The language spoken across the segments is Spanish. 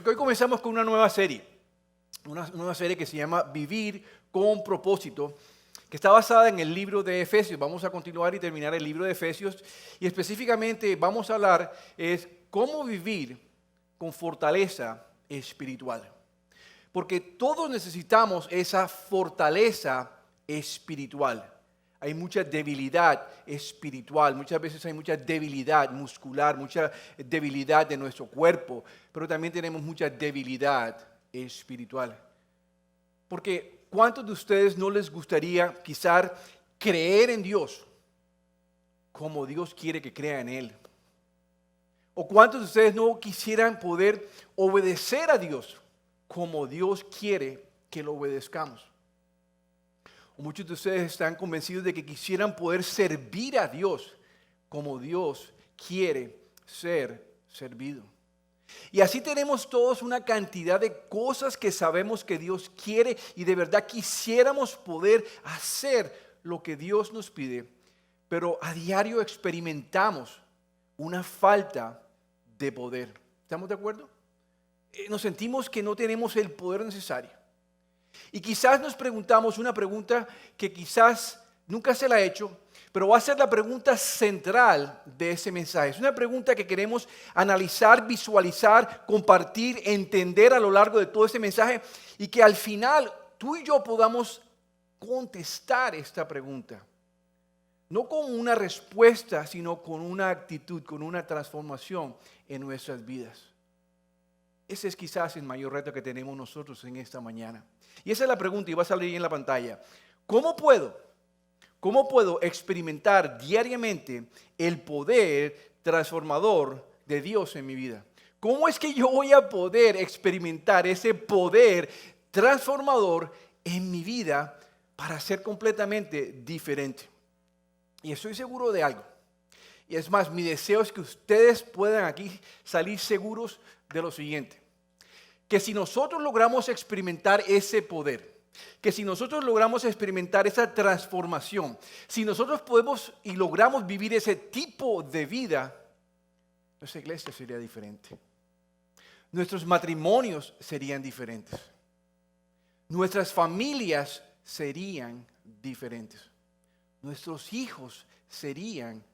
Porque hoy comenzamos con una nueva serie que se llama Vivir con propósito, que está basada en el libro de Efesios. Vamos a continuar y terminar el libro de Efesios y específicamente vamos a hablar es cómo vivir con fortaleza espiritual. Porque todos necesitamos esa fortaleza espiritual. Hay mucha debilidad espiritual, muchas veces hay mucha debilidad muscular, mucha debilidad de nuestro cuerpo, pero también tenemos mucha debilidad espiritual. Porque ¿cuántos de ustedes no les gustaría quizás creer en Dios como Dios quiere que crea en Él? ¿O cuántos de ustedes no quisieran poder obedecer a Dios como Dios quiere que lo obedezcamos? O muchos de ustedes están convencidos de que quisieran poder servir a Dios como Dios quiere ser servido. Y así tenemos todos una cantidad de cosas que sabemos que Dios quiere y de verdad quisiéramos poder hacer lo que Dios nos pide, pero a diario experimentamos una falta de poder. ¿Estamos de acuerdo? Nos sentimos que no tenemos el poder necesario. Y quizás nos preguntamos una pregunta que quizás nunca se la he hecho, pero va a ser la pregunta central de ese mensaje. Es una pregunta que queremos analizar, visualizar, compartir, entender a lo largo de todo este mensaje y que al final tú y yo podamos contestar esta pregunta. No con una respuesta, sino con una actitud, con una transformación en nuestras vidas. Ese es quizás el mayor reto que tenemos nosotros en esta mañana. Y esa es la pregunta y va a salir en la pantalla. ¿Cómo puedo experimentar diariamente el poder transformador de Dios en mi vida? ¿Cómo es que yo voy a poder experimentar ese poder transformador en mi vida para ser completamente diferente? Y estoy seguro de algo. Y es más, mi deseo es que ustedes puedan aquí salir seguros de lo siguiente. Que si nosotros logramos experimentar ese poder, que si nosotros logramos experimentar esa transformación, si nosotros podemos y logramos vivir ese tipo de vida, nuestra iglesia sería diferente. Nuestros matrimonios serían diferentes. Nuestras familias serían diferentes. Nuestros hijos serían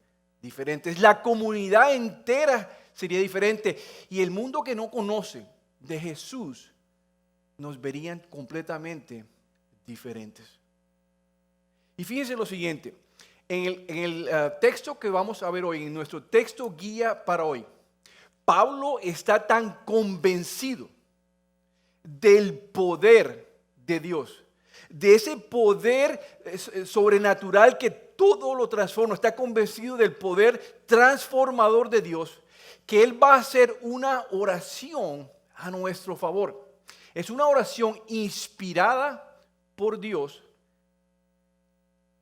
diferentes. La comunidad entera sería diferente. Y el mundo que no conoce de Jesús nos verían completamente diferentes. Y fíjense lo siguiente, en el texto que vamos a ver hoy, en nuestro texto guía para hoy, Pablo está tan convencido del poder de Dios, de ese poder sobrenatural que todo lo transforma, está convencido del poder transformador de Dios, que él va a hacer una oración a nuestro favor. Es una oración inspirada por Dios,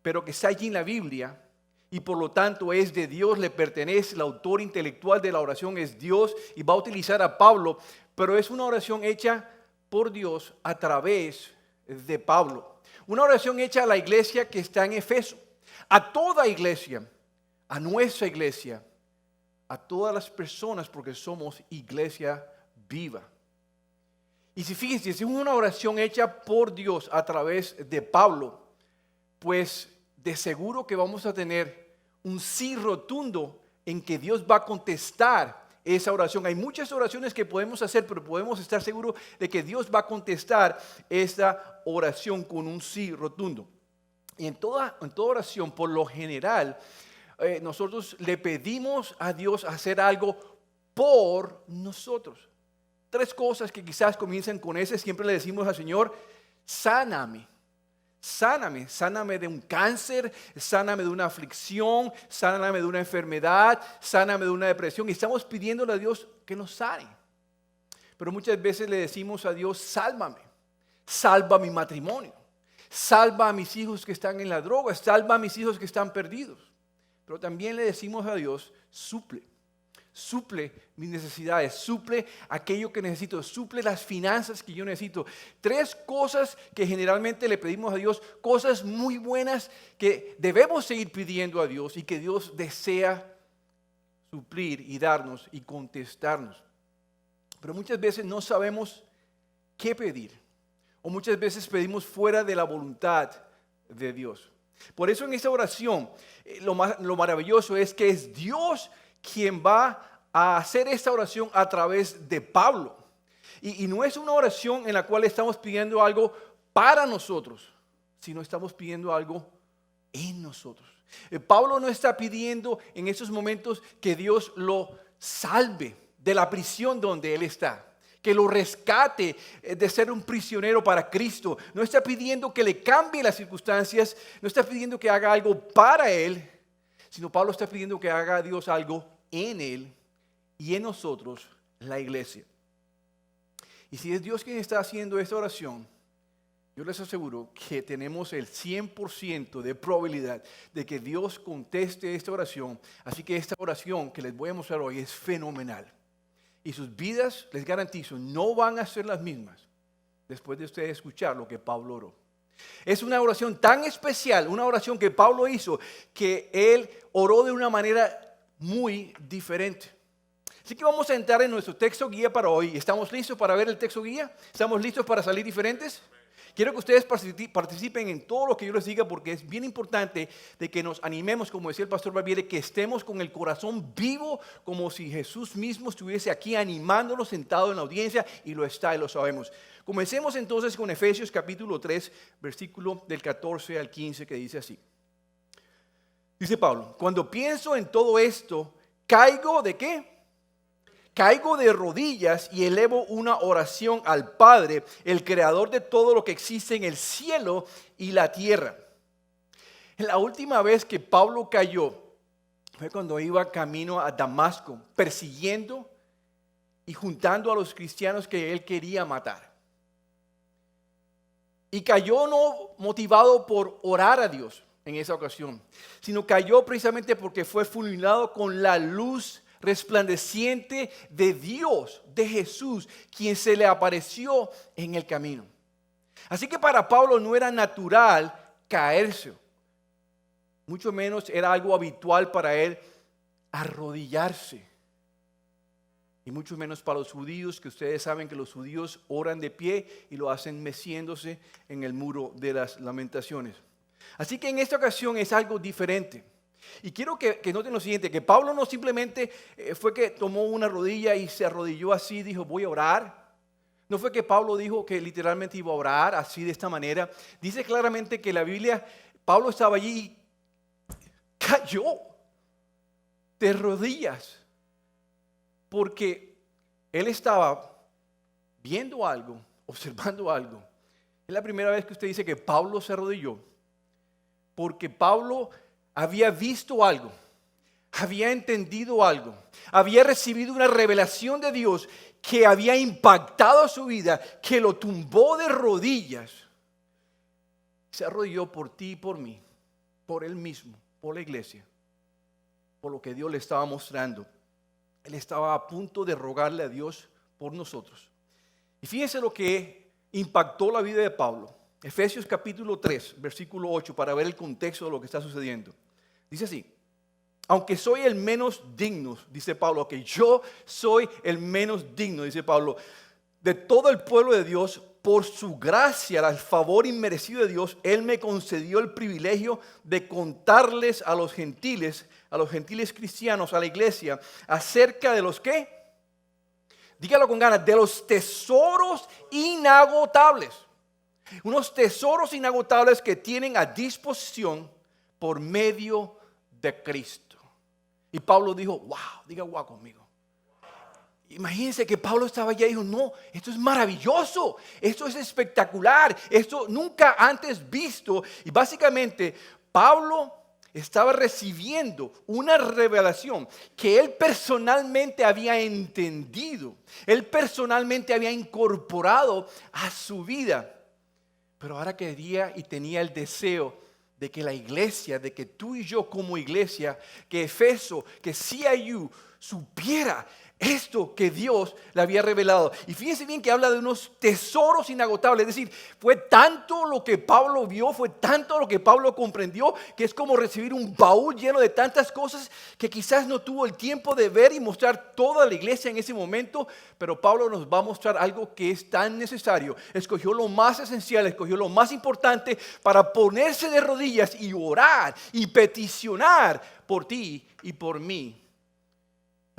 pero que está allí en la Biblia y por lo tanto es de Dios, le pertenece. El autor intelectual de la oración es Dios y va a utilizar a Pablo, pero es una oración hecha por Dios a través de Pablo. Una oración hecha a la iglesia que está en Efeso, a toda iglesia, a nuestra iglesia, a todas las personas, porque somos iglesia viva. Y si fíjense, si es una oración hecha por Dios a través de Pablo, pues de seguro que vamos a tener un sí rotundo en que Dios va a contestar esa oración. Hay muchas oraciones que podemos hacer, pero podemos estar seguros de que Dios va a contestar esa oración con un sí rotundo. Y en toda oración, por lo general, nosotros le pedimos a Dios hacer algo por nosotros. 3 cosas que quizás comiencen con ese. Siempre le decimos al Señor, sáname. Sáname de un cáncer, sáname de una aflicción, sáname de una enfermedad, sáname de una depresión. Y estamos pidiéndole a Dios que nos sane. Pero muchas veces le decimos a Dios, sálvame, salva mi matrimonio, salva a mis hijos que están en la droga, salva a mis hijos que están perdidos. Pero también le decimos a Dios, suple mis necesidades, suple aquello que necesito, suple las finanzas que yo necesito. 3 cosas que generalmente le pedimos a Dios, cosas muy buenas que debemos seguir pidiendo a Dios y que Dios desea suplir y darnos y contestarnos. pero muchas veces no sabemos qué pedir. O muchas veces pedimos fuera de la voluntad de Dios. Por eso en esta oración, lo maravilloso es que es Dios quien va a hacer esta oración a través de Pablo. Y no es una oración en la cual estamos pidiendo algo para nosotros, sino estamos pidiendo algo en nosotros. Pablo no está pidiendo en estos momentos que Dios lo salve de la prisión donde él está, que lo rescate de ser un prisionero para Cristo. No está pidiendo que le cambie las circunstancias, no está pidiendo que haga algo para él, sino Pablo está pidiendo que haga Dios algo en él y en nosotros, la iglesia. Y si es Dios quien está haciendo esta oración, yo les aseguro que tenemos el 100% de probabilidad de que Dios conteste esta oración. Así que esta oración que les voy a mostrar hoy es fenomenal. Y sus vidas, les garantizo, no van a ser las mismas después de ustedes escuchar lo que Pablo oró. Es una oración tan especial, una oración que Pablo hizo, que él oró de una manera muy diferente. Así que vamos a entrar en nuestro texto guía para hoy. ¿Estamos listos para ver el texto guía? ¿Estamos listos para salir diferentes? Quiero que ustedes participen en todo lo que yo les diga, porque es bien importante de que nos animemos, como decía el pastor Barbiere, que estemos con el corazón vivo, como si Jesús mismo estuviese aquí animándonos sentado en la audiencia, y lo está y lo sabemos. Comencemos entonces con Efesios capítulo 3, versículo del 14 al 15, que dice así. Dice Pablo: cuando pienso en todo esto, ¿caigo de qué? Caigo de rodillas y elevo una oración al Padre, el creador de todo lo que existe en el cielo y la tierra. La última vez que Pablo cayó fue cuando iba camino a Damasco, persiguiendo y juntando a los cristianos que él quería matar. Y cayó no motivado por orar a Dios en esa ocasión, sino cayó precisamente porque fue fulminado con la luz resplandeciente de Dios, de Jesús, quien se le apareció en el camino. Así que para Pablo no era natural caerse, mucho menos era algo habitual para él arrodillarse, y mucho menos para los judíos, que ustedes saben que los judíos oran de pie y lo hacen meciéndose en el muro de las lamentaciones. Así que en esta ocasión es algo diferente. Y quiero que noten lo siguiente, que Pablo no simplemente fue que tomó una rodilla y se arrodilló así y dijo voy a orar. No fue que Pablo dijo que literalmente iba a orar así de esta manera. Dice claramente que la Biblia, Pablo estaba allí y cayó de rodillas, porque él estaba viendo algo, observando algo. Es la primera vez que usted dice que Pablo se arrodilló, porque Pablo había visto algo, había entendido algo, había recibido una revelación de Dios que había impactado su vida, que lo tumbó de rodillas. Se arrodilló por ti y por mí, por él mismo, por la iglesia, por lo que Dios le estaba mostrando. Él estaba a punto de rogarle a Dios por nosotros. Y fíjense lo que impactó la vida de Pablo. Efesios capítulo 3, versículo 8, para ver el contexto de lo que está sucediendo. Dice así: aunque soy el menos digno, dice Pablo, que yo soy el menos digno, dice Pablo, de todo el pueblo de Dios, por su gracia, el favor inmerecido de Dios, Él me concedió el privilegio de contarles a los gentiles cristianos, a la iglesia, acerca de los ¿qué? Dígalo con ganas, de los tesoros inagotables. Unos tesoros inagotables que tienen a disposición por medio de Cristo. Y Pablo dijo, wow, diga wow conmigo. Imagínense que Pablo estaba allá y dijo, no, esto es maravilloso, esto es espectacular, esto nunca antes visto. Y básicamente Pablo estaba recibiendo una revelación que él personalmente había entendido, él personalmente había incorporado a su vida. Pero ahora quería y tenía el deseo de que la iglesia, de que tú y yo como iglesia, que Efeso, que CIU supiera esto que Dios le había revelado. Y fíjense bien que habla de unos tesoros inagotables. Es decir, fue tanto lo que Pablo vio, fue tanto lo que Pablo comprendió, que es como recibir un baúl lleno de tantas cosas que quizás no tuvo el tiempo de ver y mostrar toda la iglesia en ese momento. Pero Pablo nos va a mostrar algo que es tan necesario. Escogió lo más esencial, escogió lo más importante para ponerse de rodillas y orar y peticionar por ti y por mí.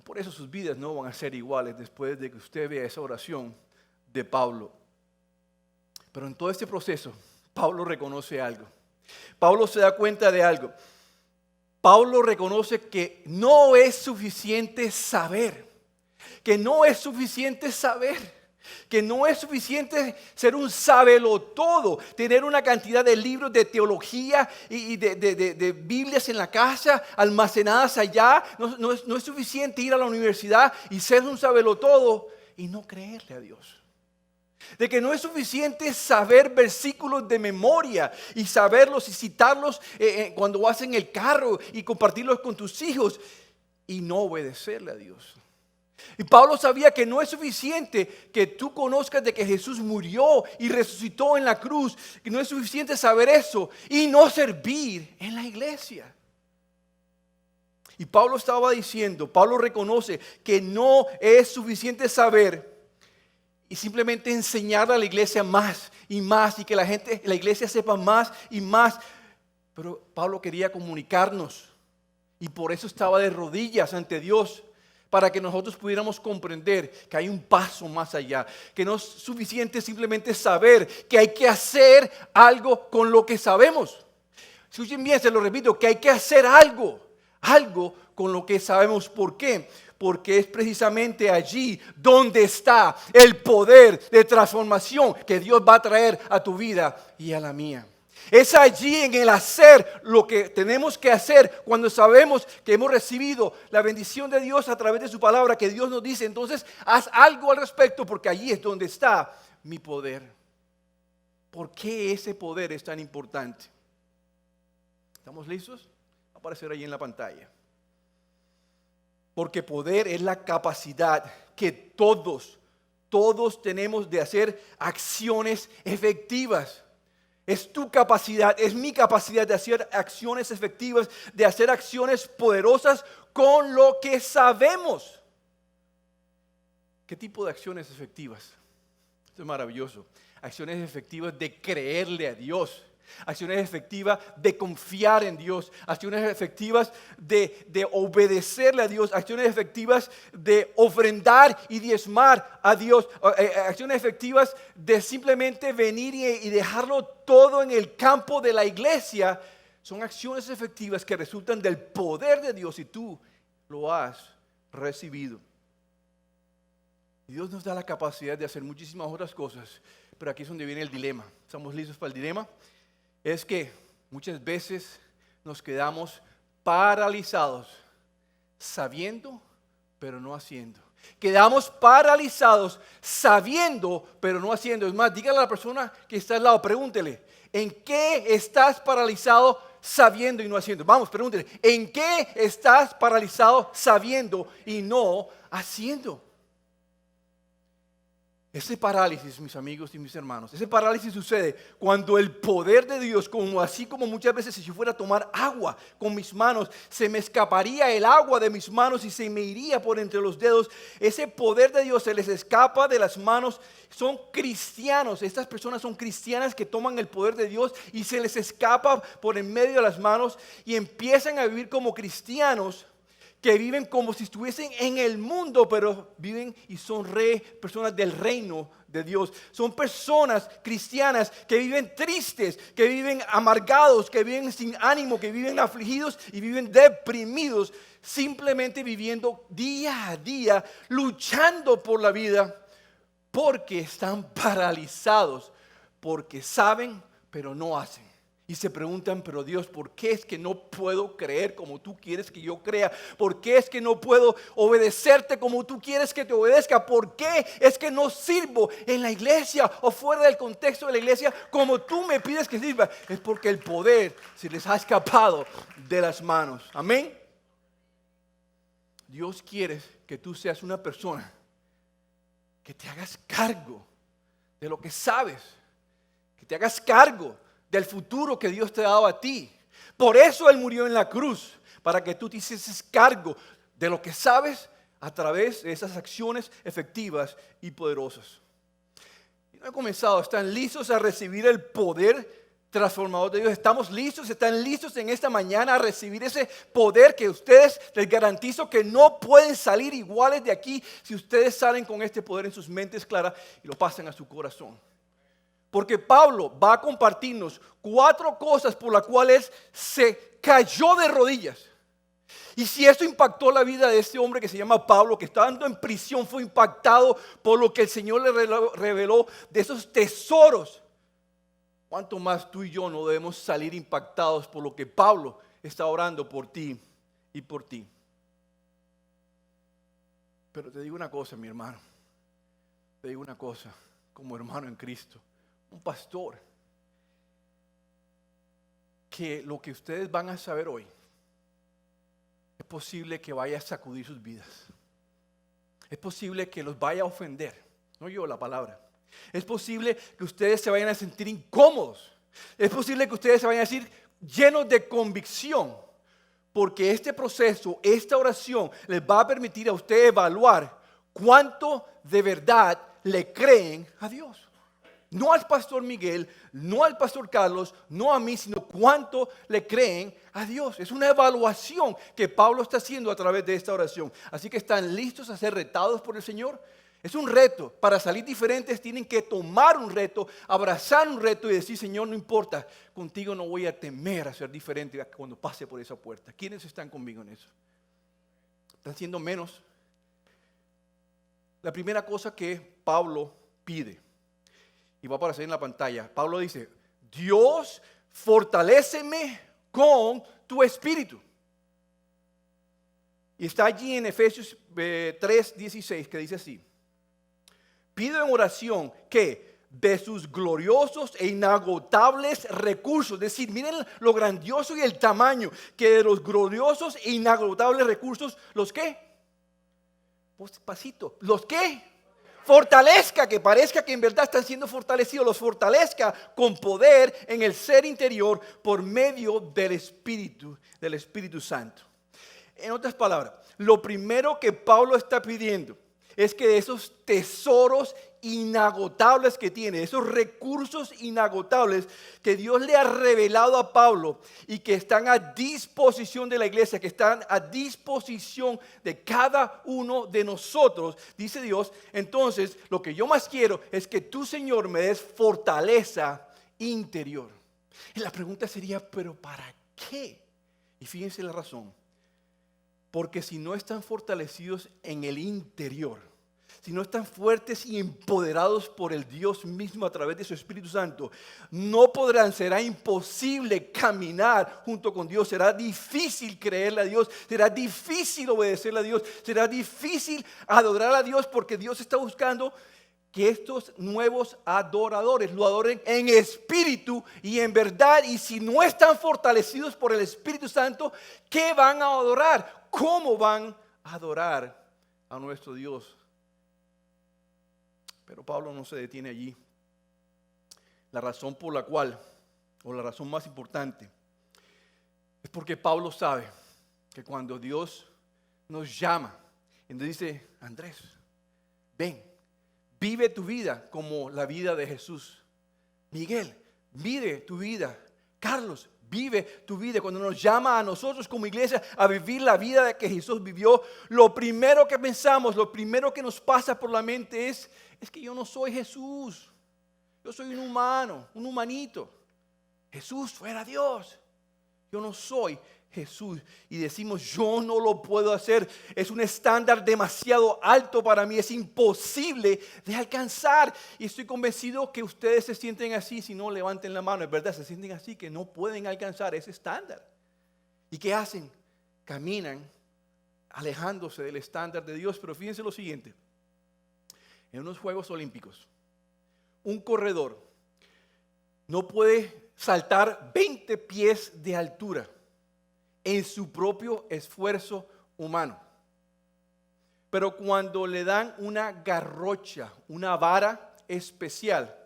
Por eso sus vidas no van a ser iguales después de que usted vea esa oración de Pablo. Pero en todo este proceso, Pablo reconoce algo. Pablo se da cuenta de algo. Pablo reconoce que no es suficiente saber. Que no es suficiente saber. Que no es suficiente ser un sabelotodo, tener una cantidad de libros de teología y de Biblias en la casa almacenadas allá. No es suficiente ir a la universidad y ser un sabelotodo y no creerle a Dios. De que no es suficiente saber versículos de memoria y saberlos y citarlos cuando vas en el carro y compartirlos con tus hijos y no obedecerle a Dios. Y Pablo sabía que no es suficiente que tú conozcas de que Jesús murió y resucitó en la cruz. Que no es suficiente saber eso y no servir en la iglesia. Y Pablo estaba diciendo, Pablo reconoce que no es suficiente saber y simplemente enseñar a la iglesia más y más y que la iglesia sepa más y más. Pero Pablo quería comunicarnos y por eso estaba de rodillas ante Dios. Para que nosotros pudiéramos comprender que hay un paso más allá. Que no es suficiente simplemente saber que hay que hacer algo con lo que sabemos. Escuchen bien, se lo repito, que hay que hacer algo con lo que sabemos. ¿Por qué? Porque es precisamente allí donde está el poder de transformación que Dios va a traer a tu vida y a la mía. Es allí en el hacer lo que tenemos que hacer cuando sabemos que hemos recibido la bendición de Dios a través de su palabra, que Dios nos dice, entonces haz algo al respecto porque allí es donde está mi poder. ¿Por qué ese poder es tan importante? ¿Estamos listos? Va a aparecer ahí en la pantalla. Porque poder es la capacidad que todos tenemos de hacer acciones efectivas. Es tu capacidad, es mi capacidad de hacer acciones efectivas, de hacer acciones poderosas con lo que sabemos. ¿Qué tipo de acciones efectivas? Esto es maravilloso. Acciones efectivas de creerle a Dios. Acciones efectivas de confiar en Dios. Acciones efectivas de obedecerle a Dios. Acciones efectivas de ofrendar y diezmar a Dios. Acciones efectivas de simplemente venir y dejarlo todo en el campo de la iglesia. Son acciones efectivas que resultan del poder de Dios y tú lo has recibido. Dios nos da la capacidad de hacer muchísimas otras cosas, pero aquí es donde viene el dilema. ¿Estamos listos para el dilema? Es que muchas veces nos quedamos paralizados, sabiendo, pero no haciendo. Quedamos paralizados, sabiendo, pero no haciendo. Es más, dígale a la persona que está al lado, pregúntele, ¿en qué estás paralizado sabiendo y no haciendo? Vamos, pregúntele, ¿en qué estás paralizado sabiendo y no haciendo? Ese parálisis, mis amigos y mis hermanos, ese parálisis sucede cuando el poder de Dios, así como muchas veces si yo fuera a tomar agua con mis manos, se me escaparía el agua de mis manos y se me iría por entre los dedos. Ese poder de Dios se les escapa de las manos. Son cristianos, estas personas son cristianas que toman el poder de Dios y se les escapa por en medio de las manos y empiezan a vivir como cristianos que viven como si estuviesen en el mundo, pero viven y son personas del reino de Dios. Son personas cristianas que viven tristes, que viven amargados, que viven sin ánimo, que viven afligidos y viven deprimidos, simplemente viviendo día a día, luchando por la vida, porque están paralizados, porque saben, pero no hacen. Y se preguntan, pero Dios, ¿por qué es que no puedo creer como tú quieres que yo crea? ¿Por qué es que no puedo obedecerte como tú quieres que te obedezca? ¿Por qué es que no sirvo en la iglesia o fuera del contexto de la iglesia como tú me pides que sirva? Es porque el poder se les ha escapado de las manos. Amén. Dios quiere que tú seas una persona que te hagas cargo de lo que sabes, que te hagas cargo del futuro que Dios te ha dado a ti. Por eso Él murió en la cruz, para que tú te hicieses cargo de lo que sabes a través de esas acciones efectivas y poderosas. Y no he comenzado, ¿están listos a recibir el poder transformador de Dios? ¿Estamos listos? ¿Están listos en esta mañana a recibir ese poder que ustedes, les garantizo que no pueden salir iguales de aquí si ustedes salen con este poder en sus mentes claras y lo pasan a su corazón? Porque Pablo va a compartirnos 4 cosas por las cuales se cayó de rodillas. Y si esto impactó la vida de este hombre que se llama Pablo, que estando en prisión fue impactado por lo que el Señor le reveló de esos tesoros, ¿cuánto más tú y yo no debemos salir impactados por lo que Pablo está orando por ti y por ti? Pero te digo una cosa, mi hermano. Te digo una cosa, como hermano en Cristo, un pastor, que lo que ustedes van a saber hoy es posible que vaya a sacudir sus vidas. Es posible que los vaya a ofender. No yo la palabra. Es posible que ustedes se vayan a sentir incómodos. Es posible que ustedes se vayan a sentir llenos de convicción. Porque este proceso, esta oración, les va a permitir a ustedes evaluar cuánto de verdad le creen a Dios. No al pastor Miguel, no al pastor Carlos, no a mí, sino cuánto le creen a Dios. Es una evaluación que Pablo está haciendo a través de esta oración. Así que están listos a ser retados por el Señor. Es un reto. Para salir diferentes tienen que tomar un reto, abrazar un reto y decir: Señor, no importa, contigo no voy a temer a ser diferente cuando pase por esa puerta. ¿Quiénes están conmigo en eso? ¿Están siendo menos? La primera cosa que Pablo pide, y va a aparecer en la pantalla, Pablo dice: Dios, fortaléceme con tu espíritu. Y está allí en Efesios 3:16, que dice así: pido en oración que de sus gloriosos e inagotables recursos, es decir, miren lo grandioso y el tamaño, que de los gloriosos e inagotables recursos, ¿los qué? Pues pasito, ¿los qué? Fortalezca, que parezca que en verdad están siendo fortalecidos, los fortalezca con poder en el ser interior por medio del Espíritu Santo. En otras palabras, lo primero que Pablo está pidiendo es que esos tesoros inagotables que tiene, esos recursos inagotables que Dios le ha revelado a Pablo y que están a disposición de la iglesia, que están a disposición de cada uno de nosotros, dice Dios. Entonces, lo que yo más quiero es que tú, Señor, me des fortaleza interior. Y la pregunta sería: ¿pero para qué? Y fíjense la razón. Porque si no están fortalecidos en el interior, si no están fuertes y empoderados por el Dios mismo a través de su Espíritu Santo, no podrán, será imposible caminar junto con Dios, será difícil creerle a Dios, será difícil obedecerle a Dios, será difícil adorar a Dios, porque Dios está buscando que estos nuevos adoradores lo adoren en espíritu y en verdad. Y si no están fortalecidos por el Espíritu Santo, ¿qué van a adorar? ¿Cómo van a adorar a nuestro Dios? Pero Pablo no se detiene allí. La razón por la cual, o la razón más importante, es porque Pablo sabe que cuando Dios nos llama, entonces dice: Andrés, ven, vive tu vida como la vida de Jesús. Miguel, vive tu vida. Carlos, vive tu vida. Cuando nos llama a nosotros como iglesia a vivir la vida que Jesús vivió, lo primero que pensamos, lo primero que nos pasa por la mente es que yo no soy Jesús. Yo soy un humano, un humanito. Jesús fuera Dios. Yo no soy Jesús. Y decimos: yo no lo puedo hacer. Es un estándar demasiado alto para mí. Es imposible de alcanzar. Y estoy convencido que ustedes se sienten así. Si no, levanten la mano. Es verdad, se sienten así, que no pueden alcanzar ese estándar. ¿Y qué hacen? Caminan alejándose del estándar de Dios. Pero fíjense lo siguiente. En unos Juegos Olímpicos, un corredor no puede saltar 20 pies de altura en su propio esfuerzo humano. pero cuando le dan una garrocha, una vara especial,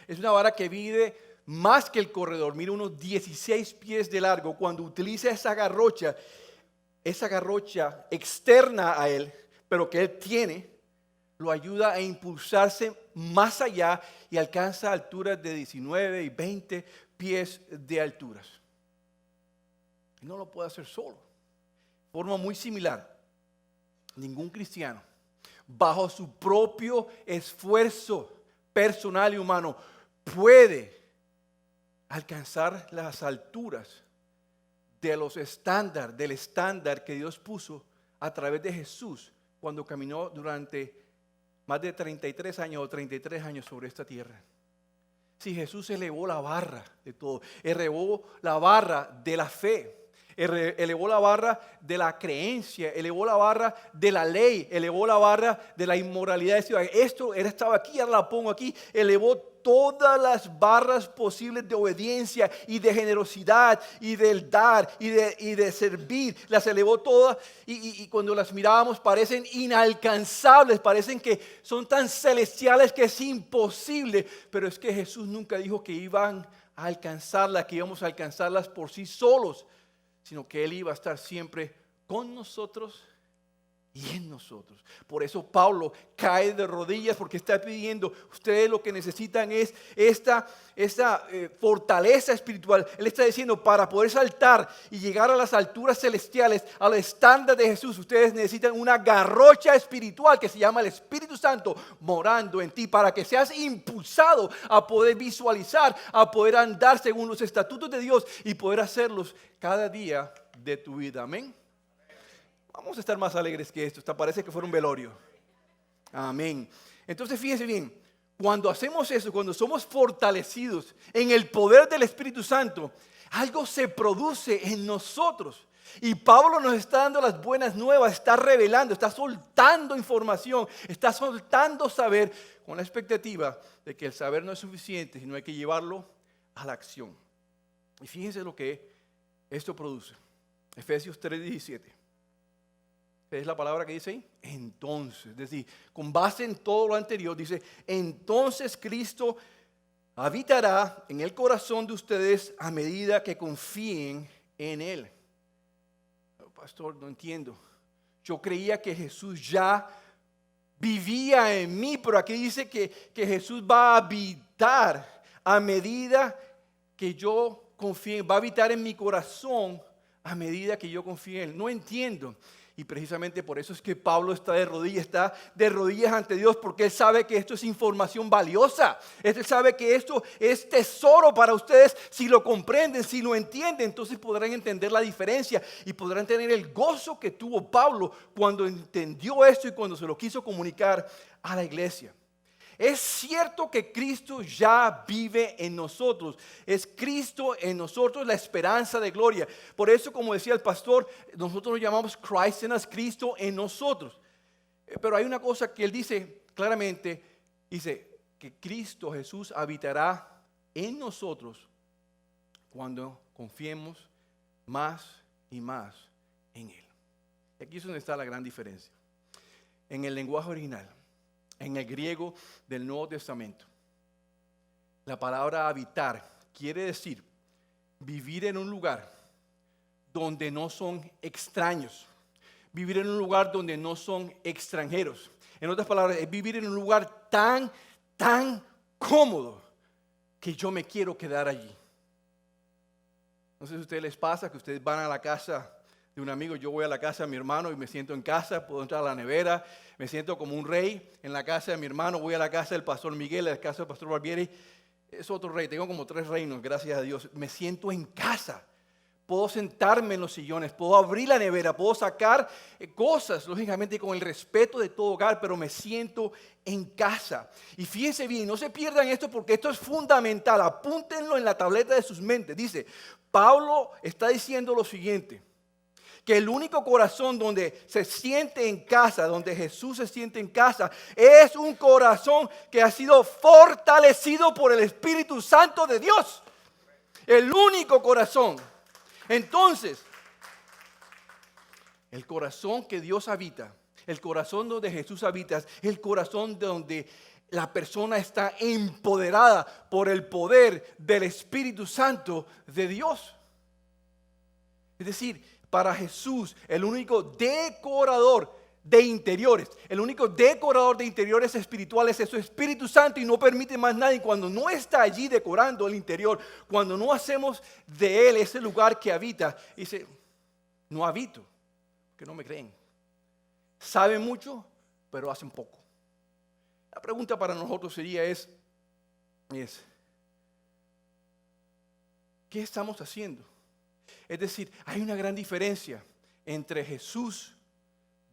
es una vara que mide más que el corredor, mide unos 16 pies de largo. Cuando utiliza esa garrocha externa a él, pero que él tiene, lo ayuda a impulsarse más allá y alcanza alturas de 19 y 20 pies de alturas. No lo puede hacer solo. De forma muy similar, ningún cristiano, bajo su propio esfuerzo personal y humano, puede alcanzar las alturas del estándar que Dios puso a través de Jesús cuando caminó durante más de 33 años o 33 años sobre esta tierra. Si Jesús elevó la barra de todo, elevó la barra de la fe, elevó la barra de la creencia, elevó la barra de la ley, elevó la barra de la inmoralidad. Esto, él estaba aquí, ahora la pongo aquí, elevó todas las barras posibles de obediencia y de generosidad y del dar y de servir. Las elevó todas y cuando las mirábamos parecen inalcanzables, parecen que son tan celestiales que es imposible. Pero es que Jesús nunca dijo que iban a alcanzarlas, que íbamos a alcanzarlas por sí solos, sino que Él iba a estar siempre con nosotros y en nosotros. Por eso Pablo cae de rodillas, porque está pidiendo, ustedes lo que necesitan es esta fortaleza espiritual. Él está diciendo, para poder saltar y llegar a las alturas celestiales, al estándar de Jesús, ustedes necesitan una garrocha espiritual que se llama el Espíritu Santo morando en ti, para que seas impulsado a poder visualizar, a poder andar según los estatutos de Dios y poder hacerlos cada día de tu vida. Amén. Vamos a estar más alegres que esto. Hasta parece que fuera un velorio. Amén. Entonces fíjense bien, cuando hacemos eso, cuando somos fortalecidos en el poder del Espíritu Santo, algo se produce en nosotros. Y Pablo nos está dando las buenas nuevas, está revelando, está soltando información, está soltando saber, con la expectativa de que el saber no es suficiente, sino hay que llevarlo a la acción. Y fíjense lo que esto produce. Efesios 3:17. ¿Es la palabra que dice ahí? Entonces, es decir, con base en todo lo anterior, dice, entonces Cristo habitará en el corazón de ustedes a medida que confíen en Él. Pastor, no entiendo. Yo creía que Jesús ya vivía en mí, pero aquí dice que Jesús va a habitar a medida que yo confíe, va a habitar en mi corazón a medida que yo confíe en Él. No entiendo. Y precisamente por eso es que Pablo está de rodillas ante Dios, porque él sabe que esto es información valiosa. Él sabe que esto es tesoro para ustedes. Si lo comprenden, si lo entienden, entonces podrán entender la diferencia y podrán tener el gozo que tuvo Pablo cuando entendió esto y cuando se lo quiso comunicar a la iglesia. Es cierto que Cristo ya vive en nosotros. Es Cristo en nosotros la esperanza de gloria. Por eso, como decía el pastor, nosotros lo llamamos Christ in us, Cristo en nosotros. Pero hay una cosa que él dice claramente, dice que Cristo Jesús habitará en nosotros cuando confiemos más y más en Él. Y aquí es donde está la gran diferencia. En el lenguaje original, en el griego del Nuevo Testamento, la palabra habitar quiere decir vivir en un lugar donde no son extraños, vivir en un lugar donde no son extranjeros. En otras palabras, es vivir en un lugar tan cómodo que yo me quiero quedar allí. No sé si a ustedes les pasa que ustedes van a la casa de un amigo. Yo voy a la casa de mi hermano y me siento en casa, puedo entrar a la nevera, me siento como un rey en la casa de mi hermano. Voy a la casa del pastor Miguel, a la casa del pastor Barbieri, es otro rey. Tengo como 3 reinos, gracias a Dios. Me siento en casa, puedo sentarme en los sillones, puedo abrir la nevera, puedo sacar cosas, lógicamente con el respeto de todo hogar, pero me siento en casa. Y fíjense bien, no se pierdan esto porque esto es fundamental, apúntenlo en la tableta de sus mentes. Dice, Pablo está diciendo lo siguiente, que el único corazón donde se siente en casa, donde Jesús se siente en casa, es un corazón que ha sido fortalecido por el Espíritu Santo de Dios. El único corazón. Entonces, el corazón que Dios habita, el corazón donde Jesús habita, es el corazón donde la persona está empoderada por el poder del Espíritu Santo de Dios. Es decir, para Jesús, el único decorador de interiores, el único decorador de interiores espirituales es su Espíritu Santo, y no permite más nada. Y cuando no está allí decorando el interior, cuando no hacemos de Él ese lugar que habita, dice, no habito, que no me creen. Saben mucho, pero hacen poco. La pregunta para nosotros sería ¿qué estamos haciendo? Es decir, hay una gran diferencia entre Jesús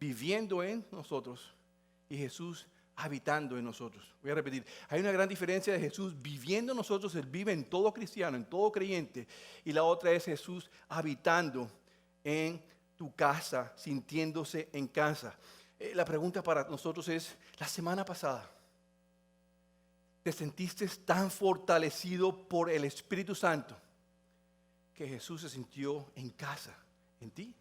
viviendo en nosotros y Jesús habitando en nosotros. Voy a repetir, hay una gran diferencia de Jesús viviendo en nosotros, Él vive en todo cristiano, en todo creyente, y la otra es Jesús habitando en tu casa, sintiéndose en casa. La pregunta para nosotros es, la semana pasada, ¿te sentiste tan fortalecido por el Espíritu Santo que Jesús se sintió en casa en ti?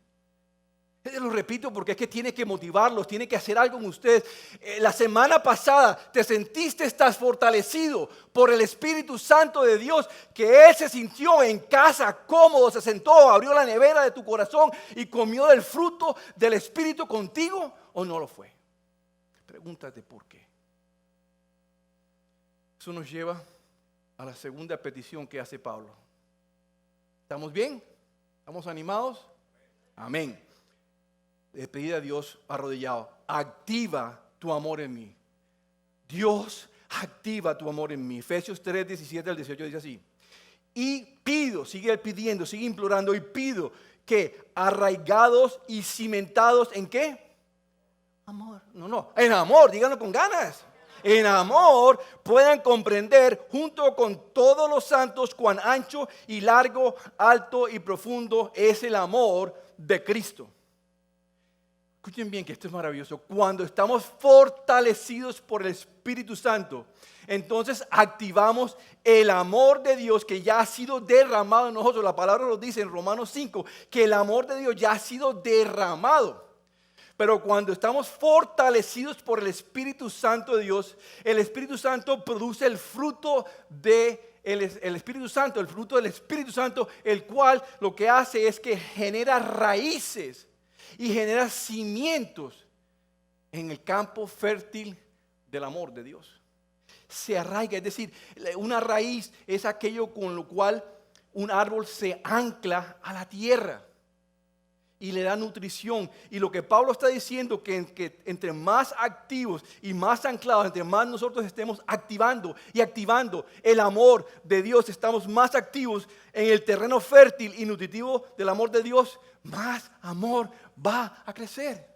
Lo repito porque es que tiene que motivarlos, tiene que hacer algo en ustedes. La semana pasada te sentiste, estás fortalecido por el Espíritu Santo de Dios, que Él se sintió en casa, cómodo, se sentó, abrió la nevera de tu corazón y comió del fruto del Espíritu contigo, ¿o no lo fue? Pregúntate por qué. Eso nos lleva a la segunda petición que hace Pablo. ¿Estamos bien? ¿Estamos animados? Amén. Le pedí a Dios arrodillado, activa tu amor en mí. Dios, activa tu amor en mí. Efesios 3, 17 al 18 dice así. Y pido, sigue él pidiendo, sigue implorando, y pido que arraigados y cimentados ¿en qué? Amor. No, en amor, díganlo con ganas. En amor puedan comprender junto con todos los santos cuán ancho y largo, alto y profundo es el amor de Cristo. Escuchen bien que esto es maravilloso. Cuando estamos fortalecidos por el Espíritu Santo, entonces activamos el amor de Dios que ya ha sido derramado en nosotros. La palabra nos dice en Romanos 5 que el amor de Dios ya ha sido derramado. Pero cuando estamos fortalecidos por el Espíritu Santo de Dios, el Espíritu Santo produce el fruto el Espíritu Santo, el fruto del Espíritu Santo, el cual lo que hace es que genera raíces y genera cimientos en el campo fértil del amor de Dios. Se arraiga, es decir, una raíz es aquello con lo cual un árbol se ancla a la tierra y le da nutrición. Y lo que Pablo está diciendo, que entre más activos y más anclados, entre más nosotros estemos activando el amor de Dios, estamos más activos en el terreno fértil y nutritivo del amor de Dios, más amor va a crecer.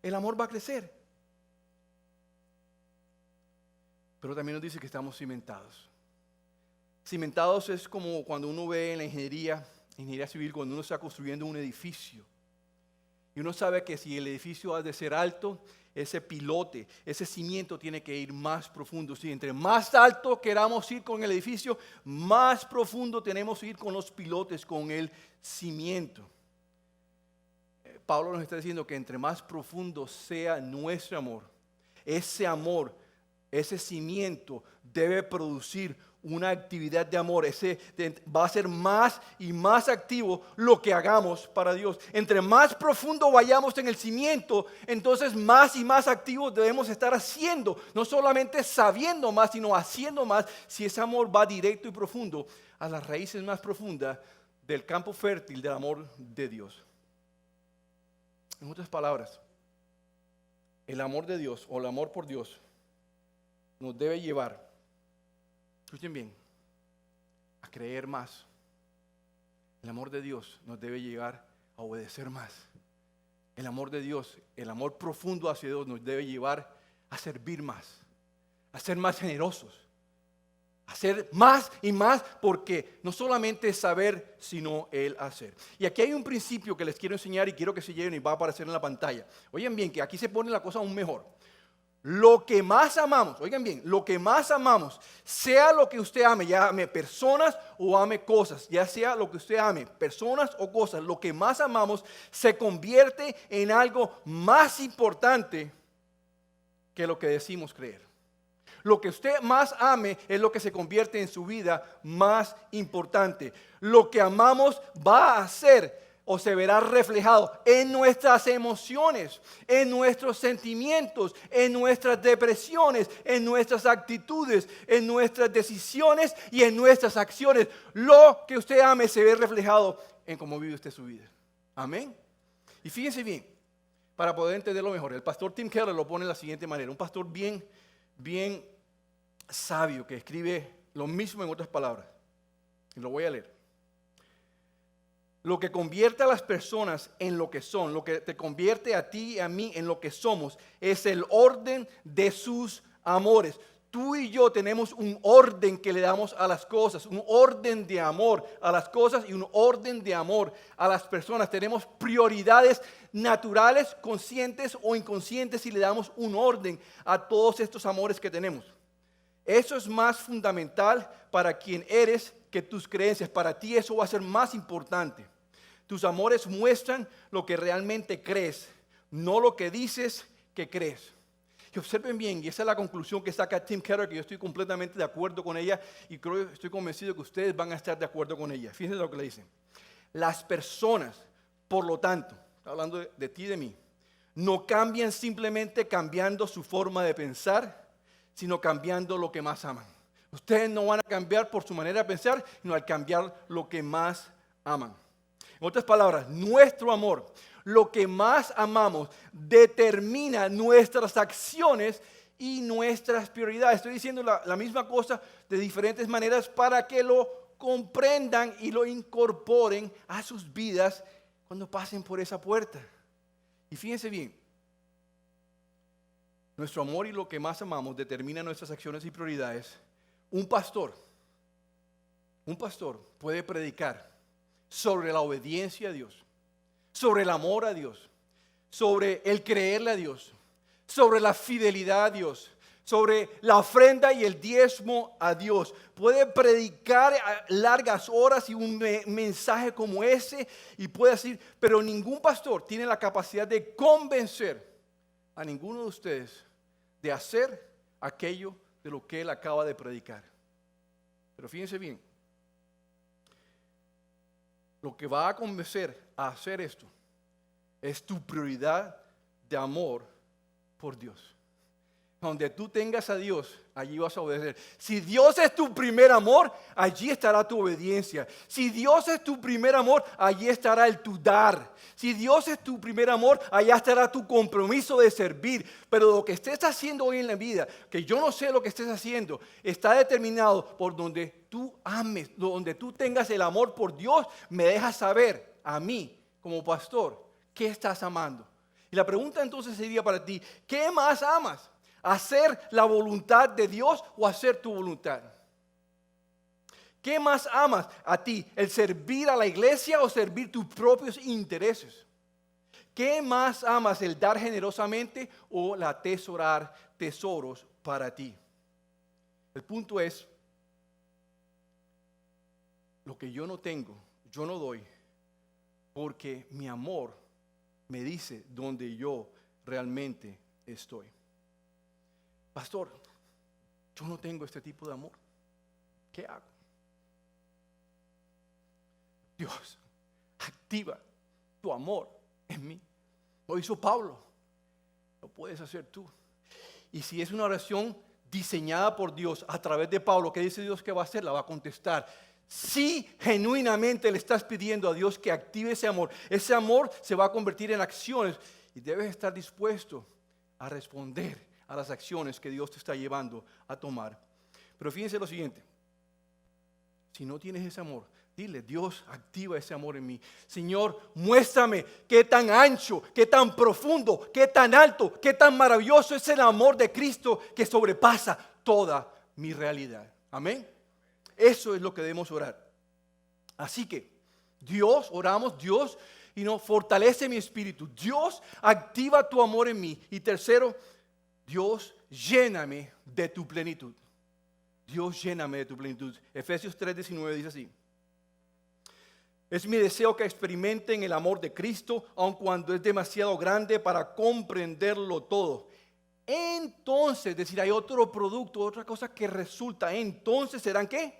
El amor va a crecer. Pero también nos dice que estamos cimentados. Cimentados es como cuando uno ve en la ingeniería civil, cuando uno está construyendo un edificio. Y uno sabe que si el edificio ha de ser alto, ese pilote, ese cimiento tiene que ir más profundo. Si entre más alto queramos ir con el edificio, más profundo tenemos que ir con los pilotes, con el cimiento. Pablo nos está diciendo que entre más profundo sea nuestro amor, ese cimiento debe producir una actividad de amor. Va a ser más y más activo lo que hagamos para Dios. Entre más profundo vayamos en el cimiento, entonces más y más activos debemos estar haciendo. No solamente sabiendo más, sino haciendo más, si ese amor va directo y profundo a las raíces más profundas del campo fértil del amor de Dios. En otras palabras, el amor de Dios o el amor por Dios nos debe llevar, escuchen bien, a creer más. El amor de Dios nos debe llevar a obedecer más. El amor de Dios, el amor profundo hacia Dios nos debe llevar a servir más, a ser más generosos, a hacer más y más, porque no solamente es saber, sino el hacer. Y aquí hay un principio que les quiero enseñar y quiero que se lleven y va a aparecer en la pantalla. Oigan bien, que aquí se pone la cosa aún mejor. lo que más amamos, oigan bien, lo que más amamos, sea lo que usted ame, ya ame personas o ame cosas, ya sea lo que usted ame, personas o cosas, lo que más amamos se convierte en algo más importante que lo que decimos creer. Lo que usted más ame es lo que se convierte en su vida más importante. Lo que amamos va a ser o se verá reflejado en nuestras emociones, en nuestros sentimientos, en nuestras depresiones, en nuestras actitudes, en nuestras decisiones y en nuestras acciones. Lo que usted ame se ve reflejado en cómo vive usted su vida. Amén. Y fíjense bien, para poder entenderlo mejor, el pastor Tim Keller lo pone de la siguiente manera. Un pastor bien sabio que escribe lo mismo en otras palabras. Y lo voy a leer. Lo que convierte a las personas en lo que son, lo que te convierte a ti y a mí en lo que somos, es el orden de sus amores. Tú y yo tenemos un orden que le damos a las cosas, un orden de amor a las cosas y un orden de amor a las personas. Tenemos prioridades naturales, conscientes o inconscientes y le damos un orden a todos estos amores que tenemos. Eso es más fundamental para quien eres que tus creencias. Para ti eso va a ser más importante. Tus amores muestran lo que realmente crees, no lo que dices que crees. Y observen bien, y esa es la conclusión que saca Tim Keller, que yo estoy completamente de acuerdo con ella y estoy convencido que ustedes van a estar de acuerdo con ella. Fíjense lo que le dicen. Las personas, por lo tanto, hablando de ti y de mí, no cambian simplemente cambiando su forma de pensar, sino cambiando lo que más aman. Ustedes no van a cambiar por su manera de pensar, sino al cambiar lo que más aman. En otras palabras, nuestro amor, lo que más amamos, determina nuestras acciones y nuestras prioridades. Estoy diciendo la misma cosa de diferentes maneras para que lo comprendan y lo incorporen a sus vidas cuando pasen por esa puerta. Y fíjense bien, nuestro amor y lo que más amamos determina nuestras acciones y prioridades. Un pastor puede predicar sobre la obediencia a Dios, sobre el amor a Dios, sobre el creerle a Dios, sobre la fidelidad a Dios, sobre la ofrenda y el diezmo a Dios. Puede predicar largas horas y un mensaje como ese y puede decir, pero ningún pastor tiene la capacidad de convencer a ninguno de ustedes de hacer aquello de lo que él acaba de predicar. Pero fíjense bien, lo que va a convencer a hacer esto es tu prioridad de amor por Dios. Donde tú tengas a Dios, allí vas a obedecer. Si Dios es tu primer amor, allí estará tu obediencia. Si Dios es tu primer amor, allí estará el tu dar. Si Dios es tu primer amor, allá estará tu compromiso de servir. Pero lo que estés haciendo hoy en la vida, que yo no sé lo que estés haciendo, está determinado por donde tú ames, donde tú tengas el amor por Dios, me dejas saber a mí como pastor qué estás amando. Y la pregunta entonces sería para ti, ¿qué más amas? ¿Hacer la voluntad de Dios o hacer tu voluntad? ¿Qué más amas a ti? ¿El servir a la iglesia o servir tus propios intereses? ¿Qué más amas? ¿El dar generosamente o el atesorar tesoros para ti? El punto es, lo que yo no tengo, yo no doy, porque mi amor me dice dónde yo realmente estoy. Pastor, yo no tengo este tipo de amor. ¿Qué hago? Dios, activa tu amor en mí. Lo hizo Pablo. Lo puedes hacer tú. Y si es una oración diseñada por Dios a través de Pablo, ¿qué dice Dios que va a hacer? La va a contestar. Si genuinamente le estás pidiendo a Dios que active ese amor se va a convertir en acciones y debes estar dispuesto a responder a las acciones que Dios te está llevando a tomar. Pero fíjense lo siguiente, si no tienes ese amor, dile, Dios, activa ese amor en mí. Señor, muéstrame qué tan ancho, qué tan profundo, qué tan alto, qué tan maravilloso es el amor de Cristo que sobrepasa toda mi realidad. Amén. Eso es lo que debemos orar. Así que, Dios, oramos, Dios, y nos fortalece mi espíritu. Dios, activa tu amor en mí. Y tercero, Dios, lléname de tu plenitud. Dios, lléname de tu plenitud. Efesios 3:19 dice así: es mi deseo que experimenten el amor de Cristo, aun cuando es demasiado grande para comprenderlo todo. Entonces, es decir, hay otro producto, otra cosa que resulta. Entonces serán ¿qué?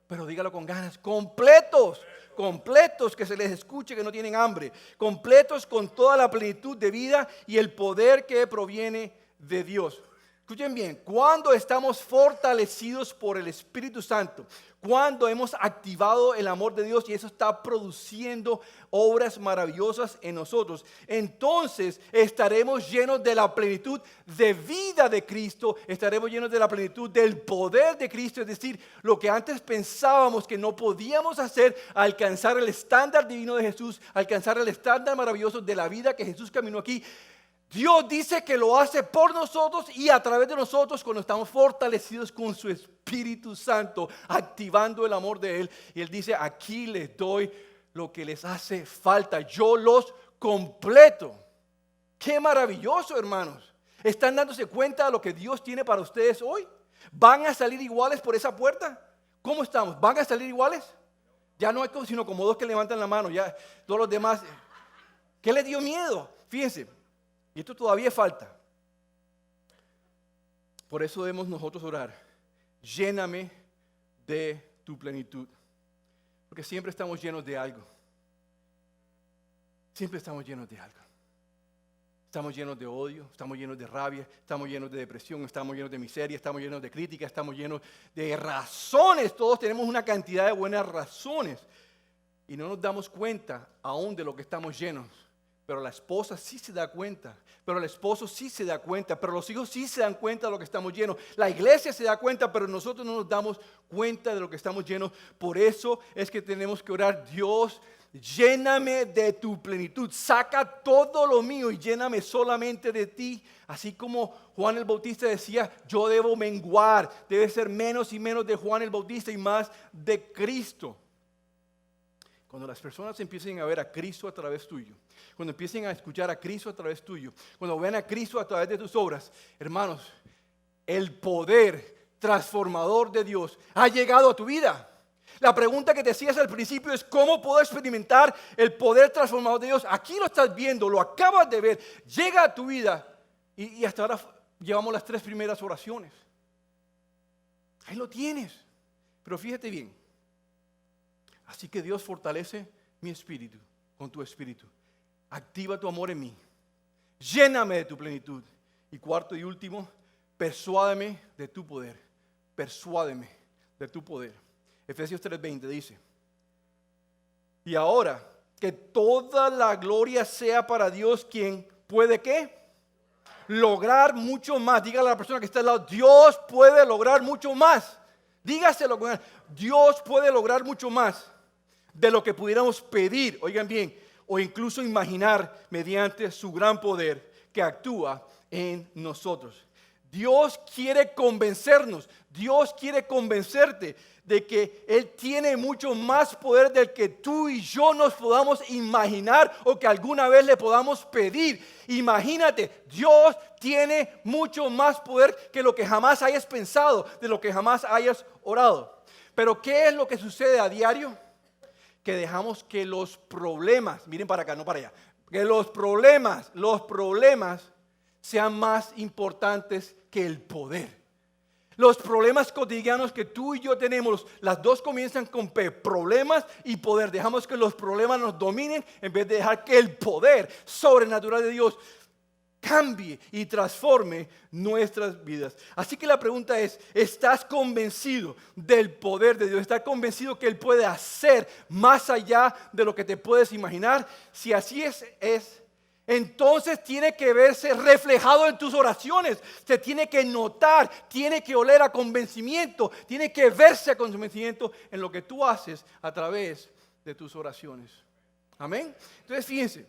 Pero dígalo con ganas, completos, completos, que se les escuche que no tienen hambre, completos con toda la plenitud de vida y el poder que proviene de Dios. Escuchen bien, cuando estamos fortalecidos por el Espíritu Santo, cuando hemos activado el amor de Dios y eso está produciendo obras maravillosas en nosotros, entonces estaremos llenos de la plenitud de vida de Cristo, estaremos llenos de la plenitud del poder de Cristo, es decir, lo que antes pensábamos que no podíamos hacer, alcanzar el estándar divino de Jesús, alcanzar el estándar maravilloso de la vida que Jesús caminó aquí. Dios dice que lo hace por nosotros y a través de nosotros cuando estamos fortalecidos con su Espíritu Santo, activando el amor de Él. Y Él dice, aquí les doy lo que les hace falta. Yo los completo. Qué maravilloso, hermanos. ¿Están dándose cuenta de lo que Dios tiene para ustedes hoy? ¿Van a salir iguales por esa puerta? ¿Cómo estamos? ¿Van a salir iguales? Ya no hay sino como dos que levantan la mano. Ya todos los demás. ¿Qué les dio miedo? Fíjense. Y esto todavía falta. Por eso debemos nosotros orar. Lléname de tu plenitud. Porque siempre estamos llenos de algo. Siempre estamos llenos de algo. Estamos llenos de odio, estamos llenos de rabia, estamos llenos de depresión, estamos llenos de miseria, estamos llenos de crítica, estamos llenos de razones. Todos tenemos una cantidad de buenas razones. Y no nos damos cuenta aún de lo que estamos llenos. Pero la esposa sí se da cuenta, pero el esposo sí se da cuenta, pero los hijos sí se dan cuenta de lo que estamos llenos. La iglesia se da cuenta, pero nosotros no nos damos cuenta de lo que estamos llenos. Por eso es que tenemos que orar, Dios, lléname de tu plenitud, saca todo lo mío y lléname solamente de ti. Así como Juan el Bautista decía, yo debo menguar, debe ser menos y menos de Juan el Bautista y más de Cristo. Cuando las personas empiecen a ver a Cristo a través tuyo, cuando empiecen a escuchar a Cristo a través tuyo, cuando vean a Cristo a través de tus obras, hermanos, el poder transformador de Dios ha llegado a tu vida. La pregunta que te hacías al principio es, ¿cómo puedo experimentar el poder transformador de Dios? Aquí lo estás viendo, lo acabas de ver, llega a tu vida y hasta ahora llevamos las 3 primeras oraciones. Ahí lo tienes, pero fíjate bien. Así que Dios fortalece mi espíritu con tu espíritu. Activa tu amor en mí. Lléname de tu plenitud. Y cuarto y último, persuádeme de tu poder. Persuádeme de tu poder. Efesios 3:20 dice, y ahora que toda la gloria sea para Dios, quien puede ¿qué? Lograr mucho más. Dígale a la persona que está al lado, Dios puede lograr mucho más. Dígaselo con él. Dios puede lograr mucho más de lo que pudiéramos pedir, oigan bien, o incluso imaginar mediante su gran poder que actúa en nosotros. Dios quiere convencernos, Dios quiere convencerte de que Él tiene mucho más poder del que tú y yo nos podamos imaginar o que alguna vez le podamos pedir. Imagínate, Dios tiene mucho más poder que lo que jamás hayas pensado, de lo que jamás hayas orado. Pero ¿qué es lo que sucede a diario? Que dejamos que los problemas, miren para acá, no para allá, que los problemas sean más importantes que el poder. Los problemas cotidianos que tú y yo tenemos, las dos comienzan con P, problemas y poder. Dejamos que los problemas nos dominen en vez de dejar que el poder sobrenatural de Dios cambie y transforme nuestras vidas. Así que la pregunta es, ¿estás convencido del poder de Dios? ¿Estás convencido que Él puede hacer más allá de lo que te puedes imaginar? Si así es, entonces tiene que verse reflejado en tus oraciones. Se tiene que notar, tiene que oler a convencimiento, tiene que verse a convencimiento en lo que tú haces a través de tus oraciones. Amén. Entonces fíjense,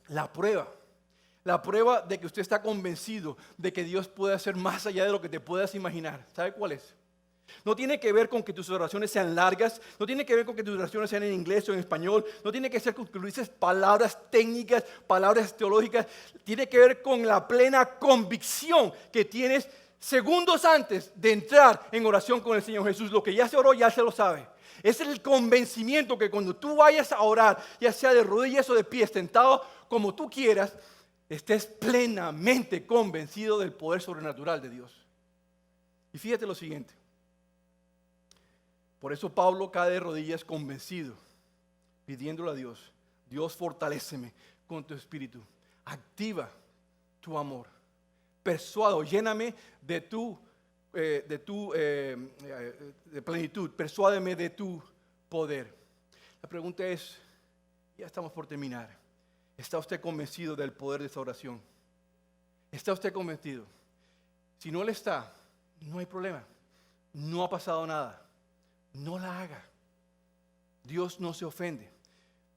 la prueba de que usted está convencido de que Dios puede hacer más allá de lo que te puedas imaginar. ¿Sabe cuál es? No tiene que ver con que tus oraciones sean largas, no tiene que ver con que tus oraciones sean en inglés o en español, no tiene que ser con que dices palabras técnicas, palabras teológicas, tiene que ver con la plena convicción que tienes segundos antes de entrar en oración con el Señor Jesús. Lo que ya se oró, ya se lo sabe. Es el convencimiento que cuando tú vayas a orar, ya sea de rodillas o de pies, sentado como tú quieras, estés plenamente convencido del poder sobrenatural de Dios. Y fíjate lo siguiente. Por eso Pablo cae de rodillas convencido, pidiéndole a Dios: Dios, fortaléceme con tu espíritu, activa tu amor, persuado, lléname de plenitud, persuádeme de tu poder. La pregunta es, ya estamos por terminar, ¿está usted convencido del poder de esta oración? ¿Está usted convencido? Si no le está, no hay problema, no ha pasado nada. No la haga. Dios no se ofende.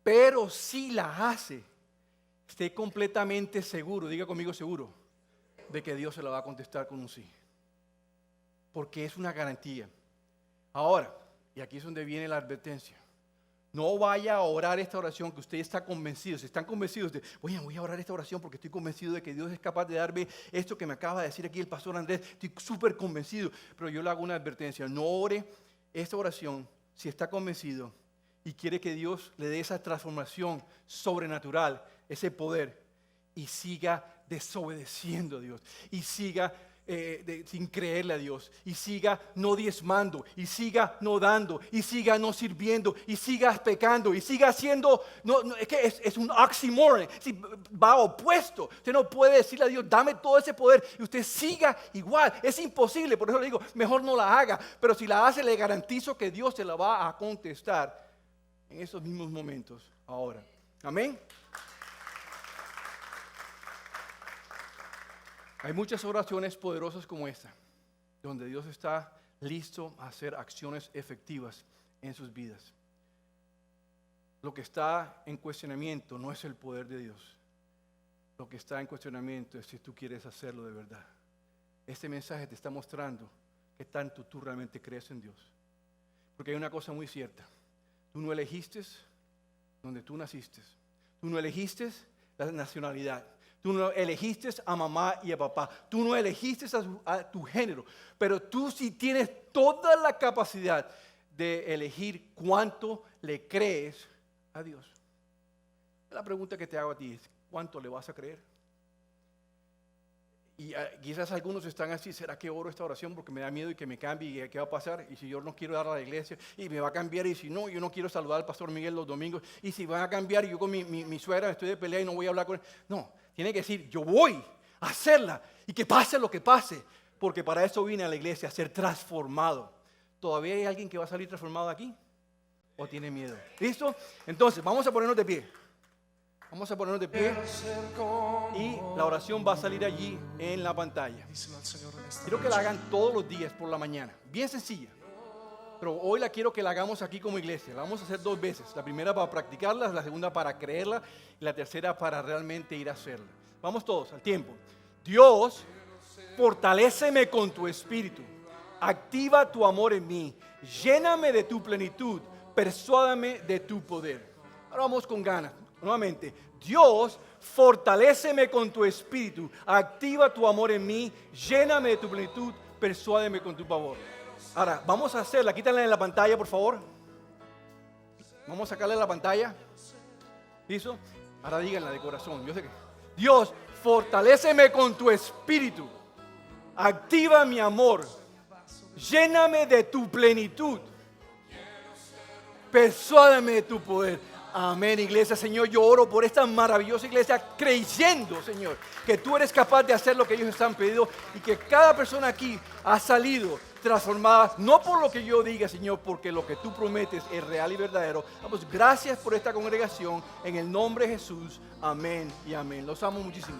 Pero si la hace, esté completamente seguro, diga conmigo seguro, de que Dios se la va a contestar con un sí. Porque es una garantía. Ahora, y aquí es donde viene la advertencia. No vaya a orar esta oración que usted está convencido. Si están convencidos de, voy a orar esta oración porque estoy convencido de que Dios es capaz de darme esto que me acaba de decir aquí el pastor Andrés. Estoy súper convencido. Pero yo le hago una advertencia. No ore esta oración si está convencido y quiere que Dios le dé esa transformación sobrenatural, ese poder, y siga desobedeciendo a Dios, y siga sin creerle a Dios, y siga no diezmando, y siga no dando, y siga no sirviendo, y siga pecando, y siga haciendo, es que es un oxímoron, va opuesto. Usted no puede decirle a Dios, dame todo ese poder, y usted siga igual. Es imposible, por eso le digo, mejor no la haga, pero si la hace, le garantizo que Dios se la va a contestar en esos mismos momentos ahora. Amén. Hay muchas oraciones poderosas como esta, donde Dios está listo a hacer acciones efectivas en sus vidas. Lo que está en cuestionamiento no es el poder de Dios. Lo que está en cuestionamiento es si tú quieres hacerlo de verdad. Este mensaje te está mostrando qué tanto tú realmente crees en Dios. Porque hay una cosa muy cierta. Tú no elegiste donde tú naciste. Tú no elegiste la nacionalidad. Tú no elegiste a mamá y a papá. Tú no elegiste a tu género. Pero tú sí tienes toda la capacidad de elegir cuánto le crees a Dios. La pregunta que te hago a ti es, ¿cuánto le vas a creer? Y quizás algunos están así, ¿será que oro esta oración porque me da miedo y que me cambie y qué va a pasar? Y si yo no quiero dar a la iglesia y me va a cambiar, y si no, yo no quiero saludar al pastor Miguel los domingos, y si van a cambiar y yo con mi suegra estoy de pelea y no voy a hablar con él. No, tiene que decir, yo voy a hacerla y que pase lo que pase, porque para eso vine a la iglesia, a ser transformado. ¿Todavía hay alguien que va a salir transformado aquí? ¿O tiene miedo? ¿Listo? Entonces, vamos a ponernos de pie. Vamos a ponernos de pie y la oración va a salir allí en la pantalla. Quiero que la hagan todos los días por la mañana, bien sencilla. Pero hoy la quiero que la hagamos aquí como iglesia. La vamos a hacer 2 veces. La primera para practicarla, la segunda para creerla y la tercera para realmente ir a hacerla. Vamos todos al tiempo. Dios, fortaléceme con tu espíritu. Activa tu amor en mí. Lléname de tu plenitud. Persuádame de tu poder. Ahora vamos con ganas. Nuevamente, Dios, fortaléceme con tu espíritu, activa tu amor en mí, lléname de tu plenitud, persuádeme con tu favor. Ahora, vamos a hacerla, quítala en la pantalla, por favor. Vamos a sacarla en la pantalla. ¿Listo? Ahora díganla de corazón. Yo sé que Dios, fortaléceme con tu espíritu, activa mi amor, lléname de tu plenitud, persuádeme de tu poder. Amén, iglesia. Señor, yo oro por esta maravillosa iglesia, creyendo, Señor, que tú eres capaz de hacer lo que ellos están pidiendo y que cada persona aquí ha salido transformada, no por lo que yo diga, Señor, porque lo que tú prometes es real y verdadero. Vamos, gracias por esta congregación, en el nombre de Jesús. Amén y amén. Los amo muchísimo.